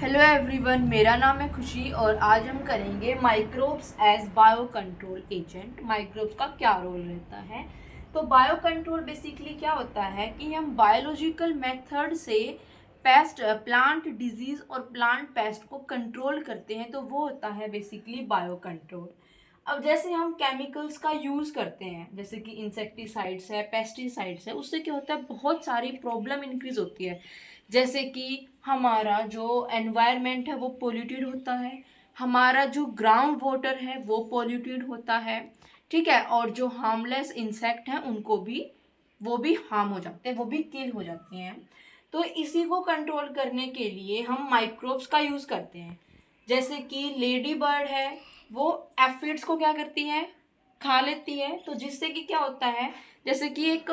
Hello everyone, मेरा नाम है खुशी और आज हम करेंगे microbes as bio control agent. Microbes का क्या रोल रहता है। तो बायो कंट्रोल बेसिकली क्या होता है कि हम बायोलॉजिकल मेथड से पेस्ट, प्लांट डिजीज और प्लांट पेस्ट को कंट्रोल करते हैं, तो वो होता है बेसिकली बायो कंट्रोल। अब जैसे हम केमिकल्स का यूज़ करते हैं, जैसे कि इंसेक्टिसाइड्स है, पेस्टिसाइड्स है, उससे क्या होता है बहुत सारी प्रॉब्लम इंक्रीज होती है। जैसे कि हमारा जो एनवायरनमेंट है वो पोल्यूटेड होता है, हमारा जो ग्राउंड वाटर है वो पोल्यूटेड होता है, ठीक है। और जो हार्मलेस इंसेक्ट हैं उनको भी, वो भी हार्म हो जाते हैं, वो भी किल हो जाते हैं। तो इसी को कंट्रोल करने के लिए हम माइक्रोब्स का यूज़ करते हैं। जैसे कि लेडी बर्ड है, वो एफिड्स को क्या करती है, खा लेती है। तो जिससे कि क्या होता है, जैसे कि एक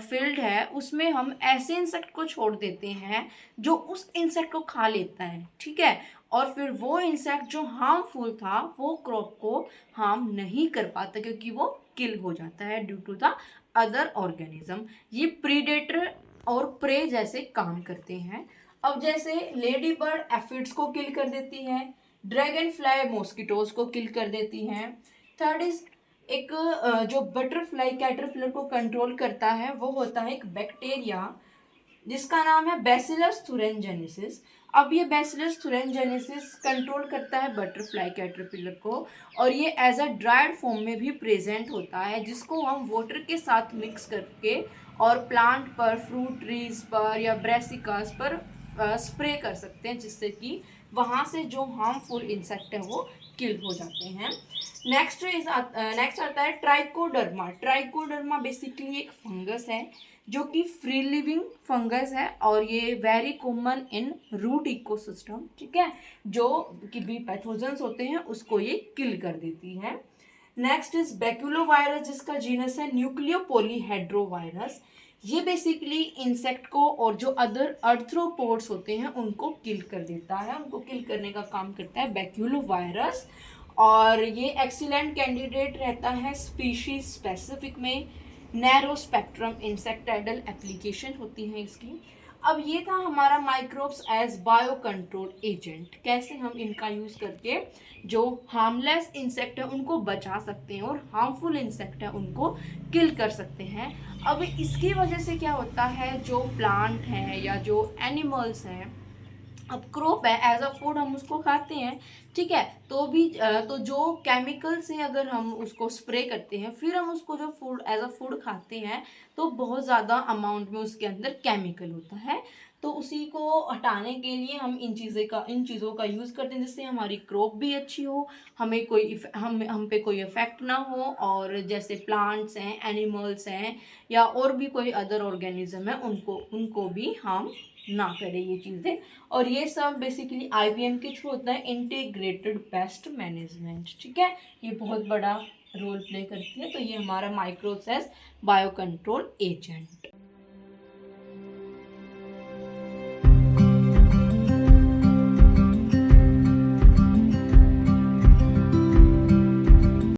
फील्ड है, उसमें हम ऐसे इंसेक्ट को छोड़ देते हैं जो उस इंसेक्ट को खा लेता है, ठीक है। और फिर वो इंसेक्ट जो हार्मफुल था वो क्रॉप को हार्म नहीं कर पाता, क्योंकि वो किल हो जाता है due to the other organism. ये प्रीडेटर और प्रे जैसे काम करते हैं। अब जैसे लेडी बर्ड एफिड्स को किल कर देती है, ड्रैगन फ्लाई मॉस्किटोज को किल कर देती हैं। थर्ड इज एक जो बटरफ्लाई कैटरपिलर को कंट्रोल करता है वो होता है एक बैक्टीरिया जिसका नाम है बैसिलस thuringiensis। अब ये बैसिलस thuringiensis कंट्रोल करता है बटरफ्लाई कैटरपिलर को, और ये एज अ ड्राइड फॉर्म में भी प्रेजेंट होता है, जिसको हम वाटर के साथ मिक्स करके और प्लांट पर, फ्रूट ट्रीज पर या ब्रेसिकास पर स्प्रे कर सकते हैं, जिससे कि वहाँ से जो हार्मफुल इंसेक्ट है वो किल हो जाते हैं। नेक्स्ट आता है ट्राइकोडर्मा। ट्राइकोडर्मा बेसिकली एक फंगस है जो कि फ्री लिविंग फंगस है, और ये very common in root ecosystem, ठीक है। जो कि भी पैथोजेंस होते हैं उसको ये किल कर देती है। नेक्स्ट इज बैक्यूलोवायरस, जिसका जीनस है न्यूक्लियोपोलीहेड्रोवायरस। ये बेसिकली इंसेक्ट को और जो अदर अर्थ्रोपोड्स होते हैं उनको किल कर देता है, उनको किल करने का काम करता है बैक्यूलोवायरस। और ये एक्सीलेंट कैंडिडेट रहता है स्पीशीज स्पेसिफिक में। नैरो स्पेक्ट्रम इंसेक्टाइडल एप्लीकेशन होती है इसकी। अब ये था हमारा microbes as bio control agent, कैसे हम इनका यूज़ करके जो हार्मलेस इंसेक्ट है उनको बचा सकते हैं और हार्मफुल इंसेक्ट है उनको किल कर सकते हैं। अब इसकी वजह से क्या होता है, जो प्लांट हैं या जो एनिमल्स हैं, अब क्रॉप है, एज अ फूड हम उसको खाते हैं, ठीक है। तो भी तो जो केमिकल से अगर हम उसको स्प्रे करते हैं, फिर हम उसको जो फूड एज अ फूड खाते हैं, तो बहुत ज़्यादा अमाउंट में उसके अंदर केमिकल होता है। तो उसी को हटाने के लिए हम इन चीज़ों का यूज़ करते हैं, जिससे हमारी क्रॉप भी अच्छी हो, हमें कोई हम पे कोई इफेक्ट ना हो, और जैसे प्लांट्स हैं, एनिमल्स हैं, या और भी कोई अदर ऑर्गेनिज्म है, उनको उनको भी हार्म ना करे ये चीज़ें। और ये सब बेसिकली आईपीएम के थ्रू होता है, इंटीग्रेटेड पेस्ट मैनेजमेंट, ठीक है। ये बहुत बड़ा रोल प्ले करती है। तो ये हमारा माइक्रोसेस बायो कंट्रोल एजेंट।